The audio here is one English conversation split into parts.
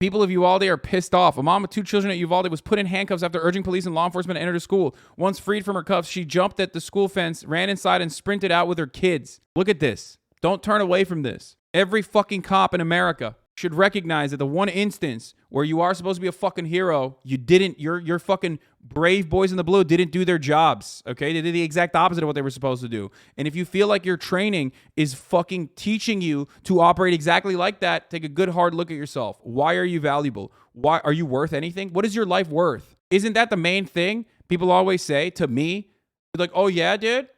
People of Uvalde are pissed off. A mom with 2 children at Uvalde was put in handcuffs after urging police and law enforcement to enter the school. Once freed from her cuffs, she jumped at the school fence, ran inside, and sprinted out with her kids. Look at this. Don't turn away from this. Every fucking cop in America should recognize that the one instance where you are supposed to be a fucking hero, you didn't. Your fucking brave boys in the blue didn't do their jobs, okay? They did the exact opposite of what they were supposed to do. And if you feel like your training is fucking teaching you to operate exactly like that, take a good hard look at yourself. Why are you valuable? Why are you worth anything? What is your life worth? Isn't that the main thing people always say to me? They're like, oh yeah, dude?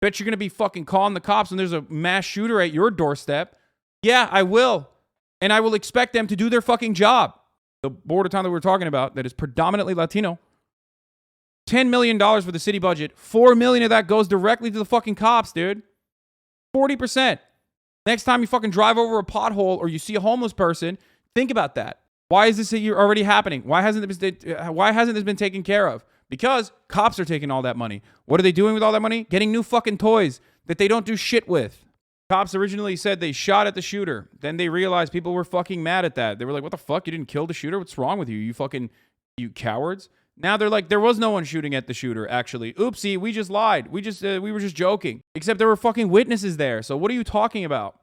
Bet you're going to be fucking calling the cops when there's a mass shooter at your doorstep. Yeah, I will. And I will expect them to do their fucking job. The border town that we're talking about that is predominantly Latino, $10 million for the city budget. $4 million of that goes directly to the fucking cops, dude. 40%. Next time you fucking drive over a pothole or you see a homeless person, think about that. Why is this already happening? Why hasn't this been taken care of? Because cops are taking all that money. What are they doing with all that money? Getting new fucking toys that they don't do shit with. Cops originally said they shot at the shooter. Then they realized people were fucking mad at that. They were like, what the fuck? You didn't kill the shooter? What's wrong with you? You cowards? Now they're like, there was no one shooting at the shooter, actually. Oopsie, we just lied. We were just joking. Except there were fucking witnesses there. So what are you talking about?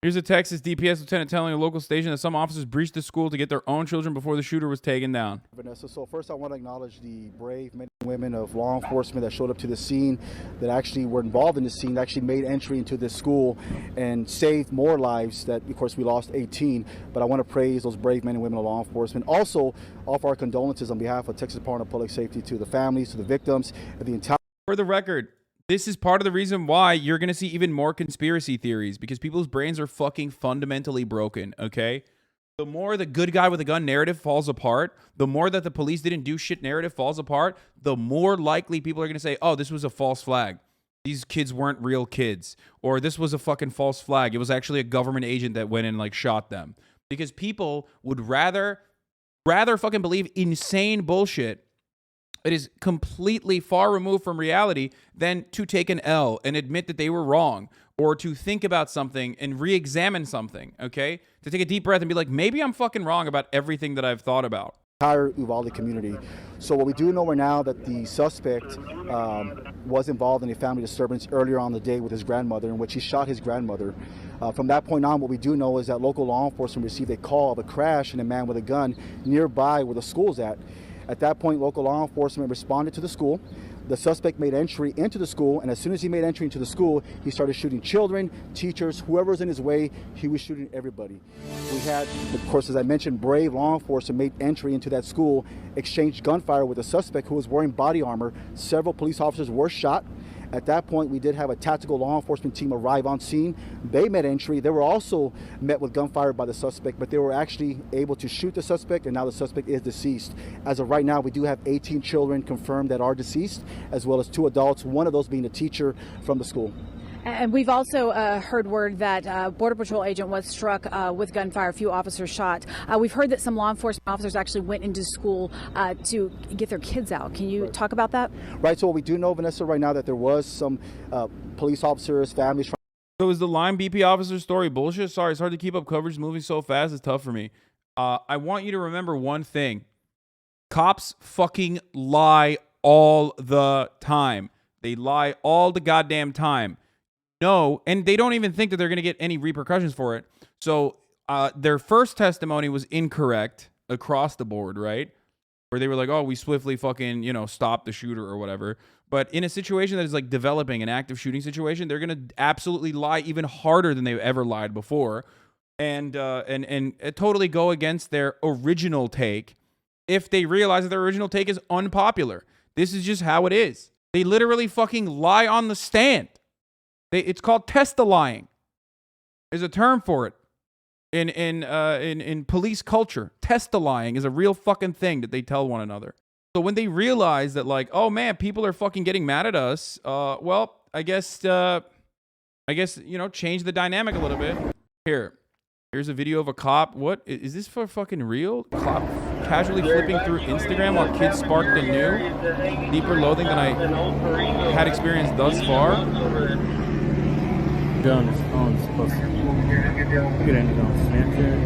Here's a Texas DPS lieutenant telling a local station that some officers breached the school to get their own children before the shooter was taken down. Vanessa, so first I want to acknowledge the brave men and women of law enforcement that showed up to the scene, that actually were involved in the scene, that actually made entry into this school and saved more lives. That, of course, we lost 18, but I want to praise those brave men and women of law enforcement. Also, offer our condolences on behalf of Texas Department of Public Safety to the families, to the victims, and the entire... For the record, this is part of the reason why you're going to see even more conspiracy theories, because people's brains are fucking fundamentally broken, okay? The more the good guy with a gun narrative falls apart, the more that the police didn't do shit narrative falls apart, the more likely people are going to say, oh, this was a false flag. These kids weren't real kids. Or this was a fucking false flag. It was actually a government agent that went and like shot them. Because people would rather fucking believe insane bullshit it is completely far removed from reality than to take an L and admit that they were wrong, or to think about something and re-examine something, okay? To take a deep breath and be like, maybe I'm fucking wrong about everything that I've thought about. Entire Uvalde community. So what we do know right now that the suspect was involved in a family disturbance earlier on the day with his grandmother, in which he shot his grandmother. From that point on, what we do know is that local law enforcement received a call of a crash and a man with a gun nearby where the school's at. At that point, local law enforcement responded to the school. The suspect made entry into the school, and as soon as he made entry into the school, he started shooting children, teachers, whoever's in his way. He was shooting everybody. We had, of course, as I mentioned, brave law enforcement made entry into that school, exchanged gunfire with a suspect who was wearing body armor. Several police officers were shot. At that point, we did have a tactical law enforcement team arrive on scene. They met entry. They were also met with gunfire by the suspect, but they were actually able to shoot the suspect, and now the suspect is deceased. As of right now, we do have 18 children confirmed that are deceased, as well as 2 adults, one of those being a teacher from the school. And we've also heard word that Border Patrol agent was struck with gunfire, a few officers shot. We've heard that some law enforcement officers actually went into school to get their kids out. Can you talk about that? Right, so what we do know, Vanessa, right now that there was some police officers, families. So is the Lime BP officer story bullshit? Sorry, it's hard to keep up coverage moving so fast. It's tough for me. I want you to remember one thing. Cops fucking lie all the time. They lie all the goddamn time. No, and they don't even think that they're going to get any repercussions for it. So their first testimony was incorrect across the board, right? Where they were like, oh, we swiftly fucking, stopped the shooter or whatever. But in a situation that is like developing an active shooting situation, they're going to absolutely lie even harder than they've ever lied before. And totally go against their original take if they realize that their original take is unpopular. This is just how it is. They literally fucking lie on the stand. It's called test-a-lying. There's a term for it in police culture. Test-a-lying is a real fucking thing that they tell one another. So when they realize that, like, oh man, people are fucking getting mad at us, well, I guess change the dynamic a little bit. Here's a video of a cop. What is this for? Fucking real? Cop casually flipping through Instagram while kids spark the new deeper loathing than I had experienced thus far. On his phone is supposed to get anything on Snapchat.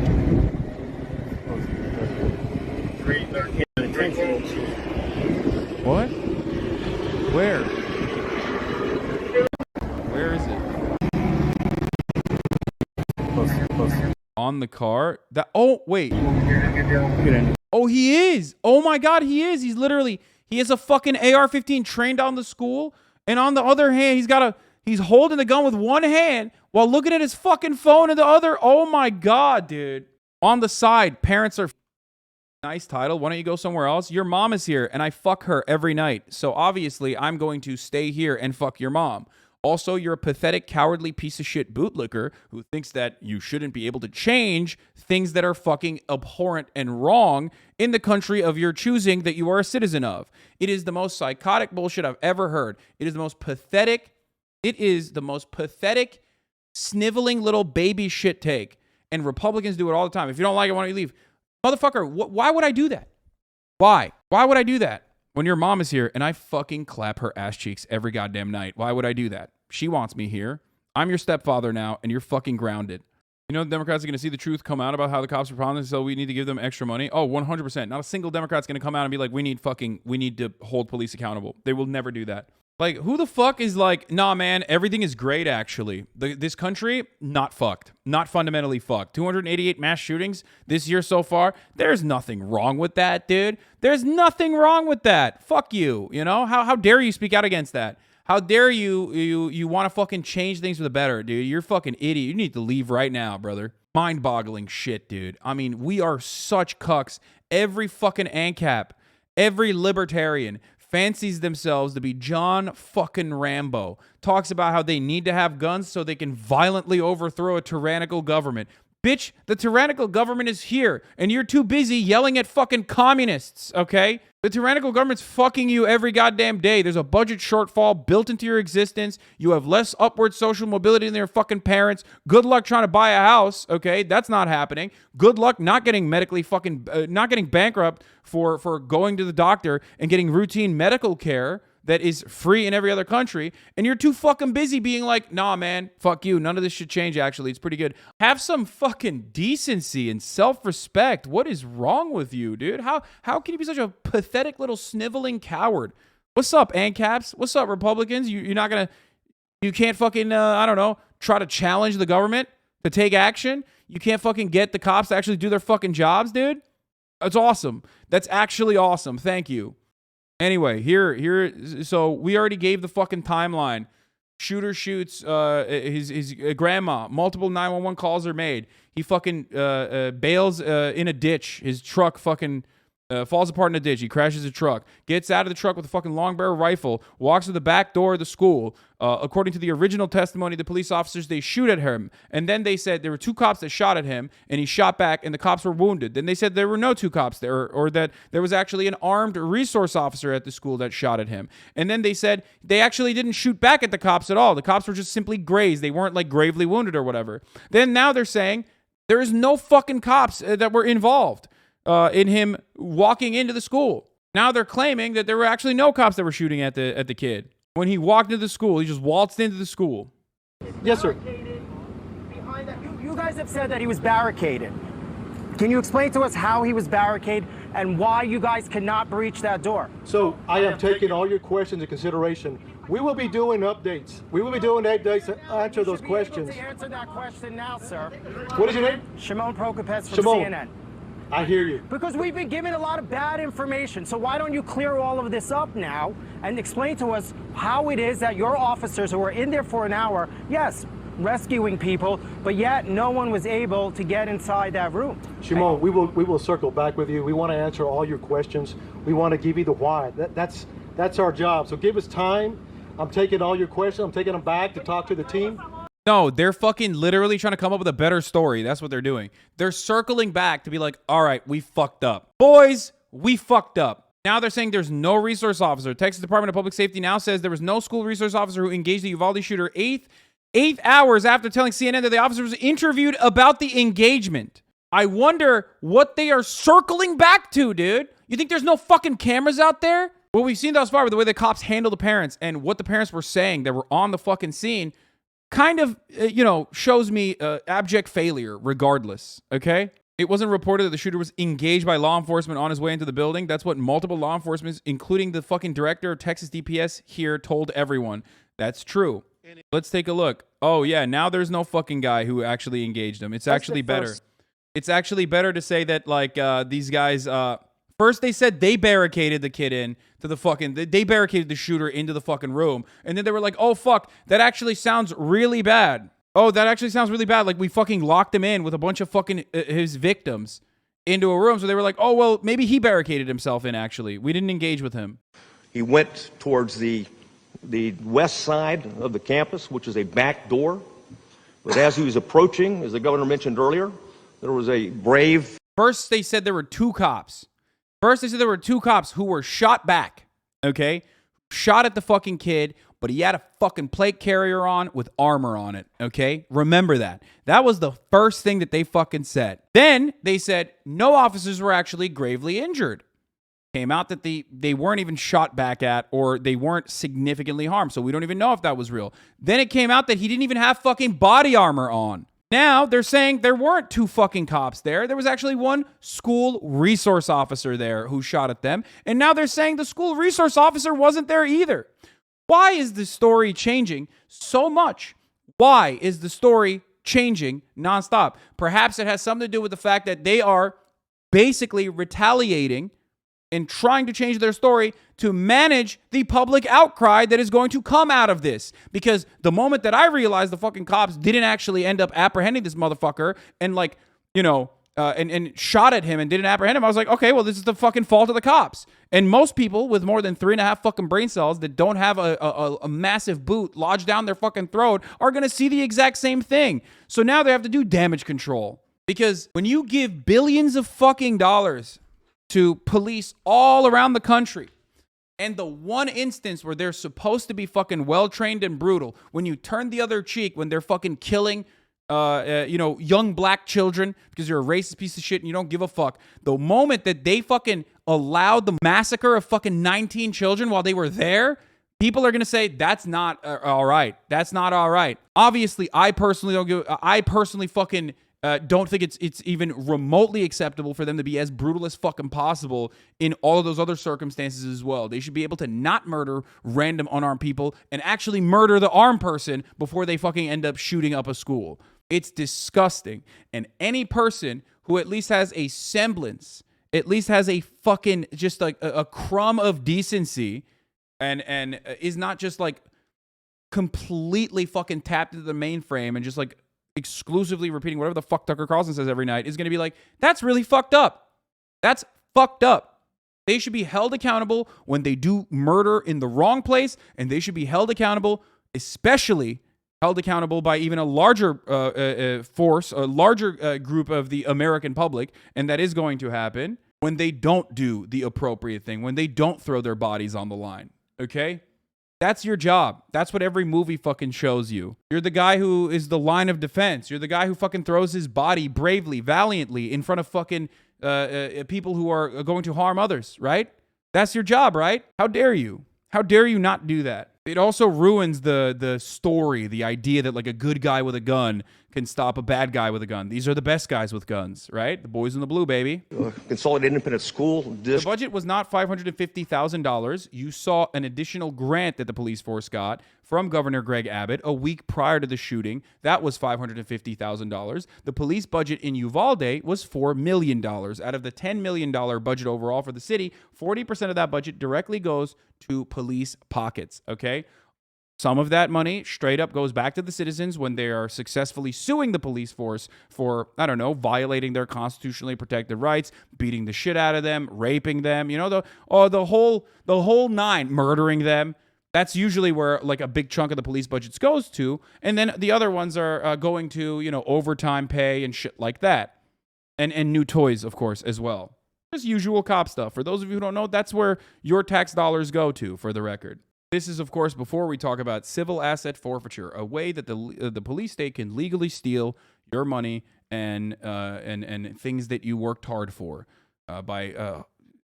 on the car. That oh wait. Oh, he is. Oh my God, he is. He has a fucking AR-15 trained on the school, and on the other hand, he's holding the gun with one hand while looking at his fucking phone in the other. Oh my God, dude. On the side, parents are nice title. Why don't you go somewhere else? Your mom is here, and I fuck her every night. So obviously, I'm going to stay here and fuck your mom. Also, you're a pathetic, cowardly piece of shit bootlicker who thinks that you shouldn't be able to change things that are fucking abhorrent and wrong in the country of your choosing that you are a citizen of. It is the most psychotic bullshit I've ever heard. It is the most pathetic, sniveling little baby shit take. And Republicans do it all the time. If you don't like it, why don't you leave? Motherfucker, why would I do that? Why? Why would I do that? When your mom is here and I fucking clap her ass cheeks every goddamn night. Why would I do that? She wants me here. I'm your stepfather now, and you're fucking grounded. You know the Democrats are going to see the truth come out about how the cops are problems, so we need to give them extra money? Oh, 100%. Not a single Democrat's going to come out and be like, we need to hold police accountable. They will never do that. Like, who the fuck is like, nah, man, everything is great, actually. This country, not fucked. Not fundamentally fucked. 288 mass shootings this year so far. There's nothing wrong with that, dude. There's nothing wrong with that. Fuck you, you know? How dare you speak out against that? How dare you want to fucking change things for the better, dude? You're fucking idiot. You need to leave right now, brother. Mind-boggling shit, dude. I mean, we are such cucks. Every fucking ANCAP, every libertarian fancies themselves to be John fucking Rambo. Talks about how they need to have guns so they can violently overthrow a tyrannical government. Bitch, the tyrannical government is here, and you're too busy yelling at fucking communists, okay? The tyrannical government's fucking you every goddamn day. There's a budget shortfall built into your existence. You have less upward social mobility than your fucking parents. Good luck trying to buy a house, okay? That's not happening. Good luck not getting not getting bankrupt for going to the doctor and getting routine medical care that is free in every other country, and you're too fucking busy being like, nah, man, fuck you. None of this should change, actually. It's pretty good. Have some fucking decency and self-respect. What is wrong with you, dude? How can you be such a pathetic little sniveling coward? What's up, ANCAPs? What's up, Republicans? You can't fucking, I don't know, try to challenge the government to take action? You can't fucking get the cops to actually do their fucking jobs, dude? That's awesome. That's actually awesome. Thank you. Anyway, so we already gave the fucking timeline. Shooter shoots his grandma. Multiple 911 calls are made. He fucking bails in a ditch. His truck fucking falls apart in a ditch. He crashes a truck. Gets out of the truck with a fucking long barrel rifle. Walks to the back door of the school. According to the original testimony, the police officers, they shoot at him. And then they said there were two cops that shot at him, and he shot back, and the cops were wounded. Then they said there were no two cops there, or that there was actually an armed resource officer at the school that shot at him. And then they said they actually didn't shoot back at the cops at all. The cops were just simply grazed. They weren't like gravely wounded or whatever. Then now they're saying there is no fucking cops that were involved in him walking into the school. Now they're claiming that there were actually no cops that were shooting at the kid. When he walked into the school, he just waltzed into the school. Yes, sir. You guys have said that he was barricaded. Can you explain to us how he was barricaded and why you guys cannot breach that door? So I have taken all your questions into consideration. We will be doing updates. We will be doing updates to answer those questions. To answer that question now, sir. What is your name? Shimon Prokopets from Shimon. CNN. I hear you. Because we've been given a lot of bad information. So why don't you clear all of this up now and explain to us how it is that your officers who were in there for an hour, yes, rescuing people, but yet no one was able to get inside that room. Shimon, we will circle back with you. We want to answer all your questions. We want to give you the why. That's our job. So give us time. I'm taking all your questions. I'm taking them back to talk to the team. No, they're fucking literally trying to come up with a better story. That's what they're doing. They're circling back to be like, all right, we fucked up. Boys, we fucked up. Now they're saying there's no resource officer. Texas Department of Public Safety now says there was no school resource officer who engaged the Uvalde shooter eight hours after telling CNN that the officer was interviewed about the engagement. I wonder what they are circling back to, dude. You think there's no fucking cameras out there? What we've seen thus far with the way the cops handle the parents and what the parents were saying that were on the fucking scene kind of, shows me abject failure regardless, okay? It wasn't reported that the shooter was engaged by law enforcement on his way into the building. That's what multiple law enforcement, including the fucking director of Texas DPS here, told everyone. That's true. Let's take a look. Oh, yeah, now there's no fucking guy who actually engaged him. It's actually better. It's actually better to say that, like, these guys, first they said they barricaded the kid in to the fucking, they barricaded the shooter into the fucking room. And then they were like, oh, fuck, that actually sounds really bad. Oh, that actually sounds really bad. Like, we fucking locked him in with a bunch of fucking his victims into a room. So they were like, oh, well, maybe he barricaded himself in, actually. We didn't engage with him. He went towards the west side of the campus, which is a back door. But as he was approaching, as the governor mentioned earlier, there was a brave... First, they said there were two cops. Who were shot back, okay? Shot at the fucking kid, but he had a fucking plate carrier on with armor on it, okay? Remember that. That was the first thing that they fucking said. Then they said no officers were actually gravely injured. Came out that they weren't even shot back at, or they weren't significantly harmed, so we don't even know if that was real. Then it came out that he didn't even have fucking body armor on. Now they're saying there weren't two fucking cops there. There was actually one school resource officer there who shot at them. And now they're saying the school resource officer wasn't there either. Why is the story changing so much? Why is the story changing nonstop? Perhaps it has something to do with the fact that they are basically retaliating and trying to change their story to manage the public outcry that is going to come out of this. Because the moment that I realized the fucking cops didn't actually end up apprehending this motherfucker and, like, you know, and shot at him and didn't apprehend him, I was like, okay, well, this is the fucking fault of the cops. And most people with more than 3.5 fucking brain cells that don't have a massive boot lodged down their fucking throat are going to see the exact same thing. So now they have to do damage control. Because when you give billions of fucking dollars to police all around the country, and the one instance where they're supposed to be fucking well-trained and brutal, when you turn the other cheek, when they're fucking killing, young black children because you're a racist piece of shit and you don't give a fuck. The moment that they fucking allowed the massacre of fucking 19 children while they were there, people are going to say, that's not all right. That's not all right. Obviously, I personally fucking don't think it's even remotely acceptable for them to be as brutal as fucking possible in all of those other circumstances as well. They should be able to not murder random unarmed people and actually murder the armed person before they fucking end up shooting up a school. It's disgusting. And any person who at least has a semblance, at least has a fucking, just like a crumb of decency and is not just like completely fucking tapped into the mainframe and just like exclusively repeating whatever the fuck Tucker Carlson says every night, is going to be like, that's really fucked up. That's fucked up. They should be held accountable when they do murder in the wrong place, and they should be held accountable, especially held accountable by even a larger force, a larger group of the American public, and that is going to happen when they don't do the appropriate thing, when they don't throw their bodies on the line, okay? That's your job. That's what every movie fucking shows you. You're the guy who is the line of defense. You're the guy who fucking throws his body bravely, valiantly in front of fucking people who are going to harm others, right? That's your job, right? How dare you? How dare you not do that? It also ruins the story, the idea that like a good guy with a gun can stop a bad guy with a gun. These are the best guys with guns, right? The boys in the blue, baby. Consolidated Independent School The budget was not $550,000. You saw an additional grant that the police force got from Governor Greg Abbott a week prior to the shooting. That was $550,000. The police budget in Uvalde was $4 million. Out of the $10 million budget overall for the city, 40% of that budget directly goes to police pockets, okay? Some of that money straight up goes back to the citizens when they are successfully suing the police force for, I don't know, violating their constitutionally protected rights, beating the shit out of them, raping them, you know, the whole nine, murdering them. That's usually where like a big chunk of the police budgets goes to. And then the other ones are going to, you know, overtime pay and shit like that. And new toys, of course, as well. Just usual cop stuff. For those of you who don't know, that's where your tax dollars go to, for the record. This is, of course, before we talk about civil asset forfeiture, a way that the police state can legally steal your money and things that you worked hard for by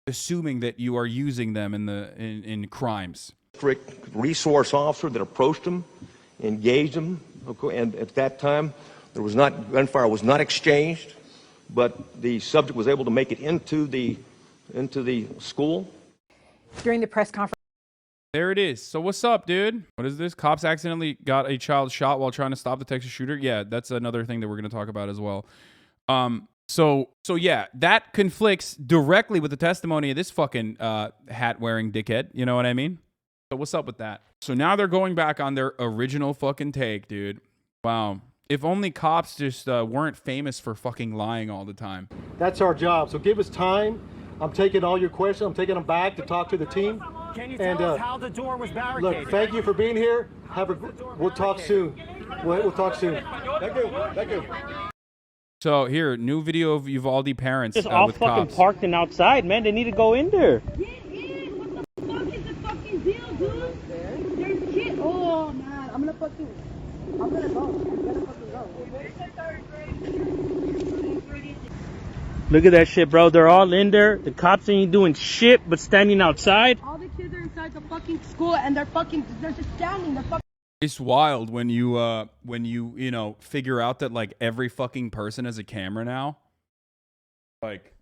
assuming that you are using them in crimes. District resource officer that approached him, engaged him, and at that time gunfire was not exchanged, but the subject was able to make it into the school. During the press conference. There it is. So what's up, dude? What is this? Cops accidentally got a child shot while trying to stop the Texas shooter. Yeah, that's another thing that we're going to talk about as well. So yeah, that conflicts directly with the testimony of this fucking hat-wearing dickhead. You know what I mean? So what's up with that? So now they're going back on their original fucking take, dude. Wow. If only cops just weren't famous for fucking lying all the time. That's our job. So give us time. I'm taking all your questions. I'm taking them back to talk to the team. Can you tell us how the door was barricaded? Look, thank you for being here. We'll talk soon. We'll talk soon. Thank you. Thank you. So here, new video of Uvalde parents Just all with fucking cops. parked and outside, man. They need to go in there. What the fuck is the fucking deal, dude? There's kids. Oh man, I'm gonna go. I'm gonna fucking go. Look at that shit, bro. They're all in there. The cops ain't doing shit but standing outside. All the kids are inside the fucking school and they're just standing. They're fucking. It's wild when you figure out that like every fucking person has a camera now. Like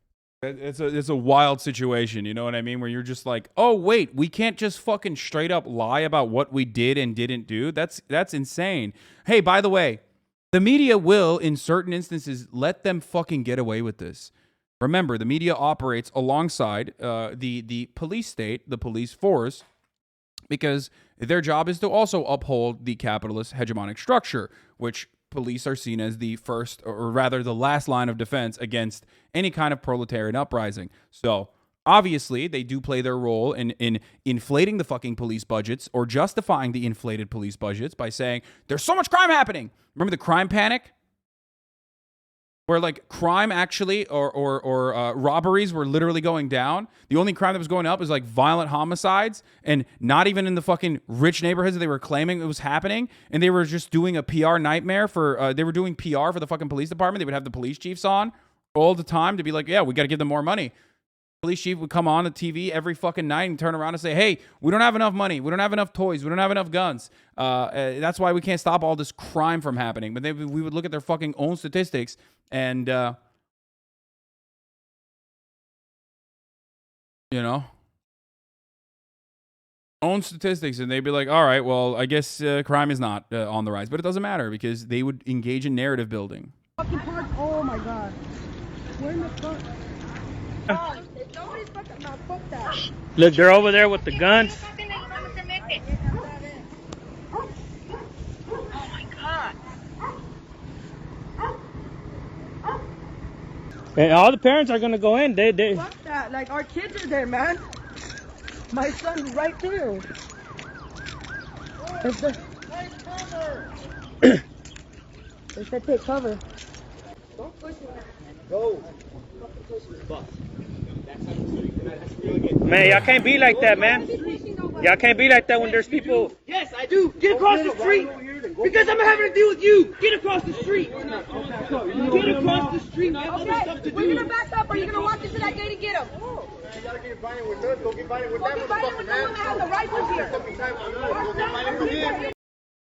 it's a wild situation, you know what I mean? Where you're just like, oh wait, we can't just fucking straight up lie about what we did and didn't do. That's insane. Hey, by the way, the media will, in certain instances, let them fucking get away with this. Remember, the media operates alongside the police state, the police force, because their job is to also uphold the capitalist hegemonic structure, which police are seen as the first, or rather the last line of defense against any kind of proletarian uprising. So obviously they do play their role in inflating the fucking police budgets or justifying the inflated police budgets by saying there's so much crime happening. Remember the crime panic? Where like crime actually or robberies were literally going down. The only crime that was going up is like violent homicides, and not even in the fucking rich neighborhoods that they were claiming it was happening. And they were just doing a PR nightmare for they were doing PR for the fucking police department. They would have the police chiefs on all the time to be like, yeah, we got to give them more money. Police chief would come on the TV every fucking night and turn around and say, hey, we don't have enough money. We don't have enough toys. We don't have enough guns. That's why we can't stop all this crime from happening. But we would look at their fucking own statistics and, own statistics. And they'd be like, all right, well, I guess crime is not on the rise. But it doesn't matter because they would engage in narrative building. Fucking park. Oh my god. Where in the fuck? Nobody's fucking not. Fuck that. Look, they're over there with the guns. Oh my god. And all the parents are gonna go in. They. Fuck that. Like our kids are there, man. My son's right there. They said take cover. Don't push me. Go. Man, y'all can't be like that, man. Y'all can't be like that when there's people. Yes, I do. Get across the street. Because I'm having to deal with you. Get across the street. Get across the street. Okay, we're gonna back up. Or you're gonna walk into that gate and get him. You gotta get violent with us. Go get violent with that motherfucker, man. I have the rifle here.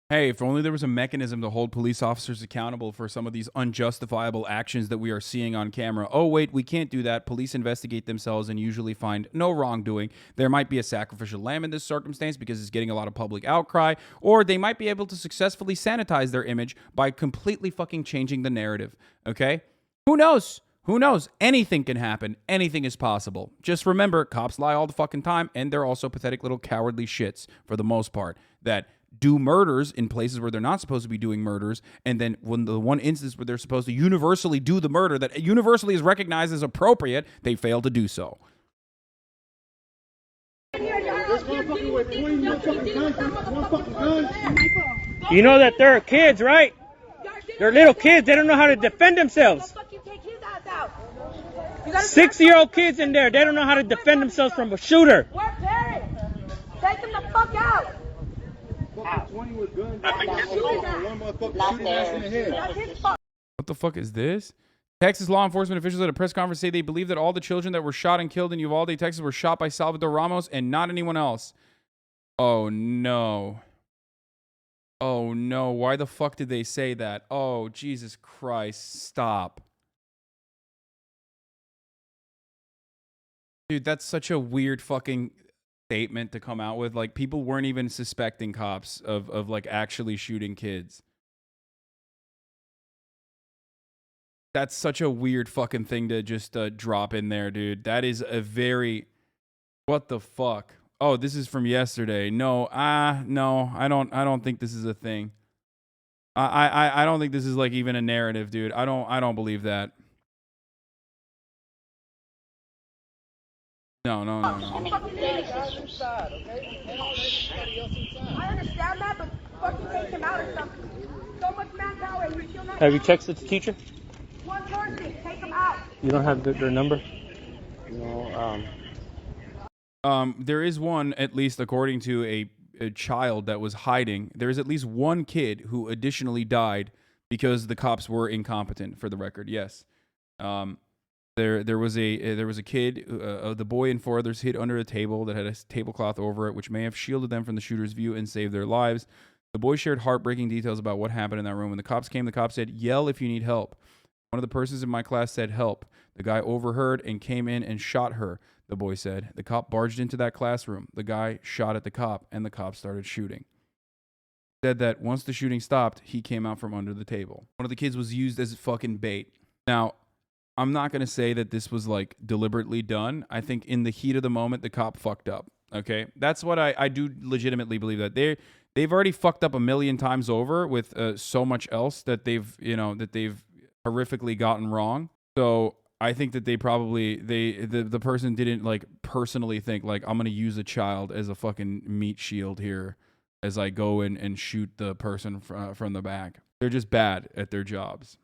Hey, if only there was a mechanism to hold police officers accountable for some of these unjustifiable actions that we are seeing on camera. Oh, wait, we can't do that. Police investigate themselves and usually find no wrongdoing. There might be a sacrificial lamb in this circumstance because it's getting a lot of public outcry, or they might be able to successfully sanitize their image by completely fucking changing the narrative, okay? Who knows? Who knows? Anything can happen. Anything is possible. Just remember, cops lie all the fucking time, and they're also pathetic little cowardly shits for the most part that do murders in places where they're not supposed to be doing murders, and then when the one instance where they're supposed to universally do the murder that universally is recognized as appropriate, they fail to do so. You know that they're kids, right? They're little kids. They don't know how to defend themselves. 6-year-old kids in there. They don't know how to defend themselves from a shooter. We're parents. Take them the fuck out. What the fuck is this? Texas law enforcement officials at a press conference say they believe that all the children that were shot and killed in Uvalde, Texas were shot by Salvador Ramos and not anyone else. Oh no. Oh no. Why the fuck did they say that? Oh, Jesus Christ. Stop. Dude, that's such a weird fucking statement to come out with. Like, people weren't even suspecting cops of like actually shooting kids. That's such a weird fucking thing to just drop in there, dude. That is a very... What the fuck? Oh, this is from yesterday. No, no, I don't think this is a thing. I don't think this is like even a narrative, dude. I don't believe that. No. I understand that, but fucking take him out or something. So much manpower and you're still not... Have you texted the teacher? One person, take him out. You don't have their number? No, there is one, at least according to a child that was hiding. There is at least one kid who additionally died because the cops were incompetent. For the record, yes. There was a kid, the boy and 4 others hid under a table that had a tablecloth over it, which may have shielded them from the shooter's view and saved their lives. The boy shared heartbreaking details about what happened in that room. When the cops came, the cops said, "Yell if you need help." One of the persons in my class said, "Help." The guy overheard and came in and shot her, the boy said. The cop barged into that classroom. The guy shot at the cop, and the cop started shooting. Said that once the shooting stopped, he came out from under the table. One of the kids was used as fucking bait. Now, I'm not going to say that this was like deliberately done. I think in the heat of the moment, the cop fucked up. Okay? That's what I do legitimately believe, that they've already fucked up a million times over with so much else that they've horrifically gotten wrong. So I think that they probably, the person didn't like personally think like, I'm going to use a child as a fucking meat shield here as I go in and shoot the person from the back. They're just bad at their jobs.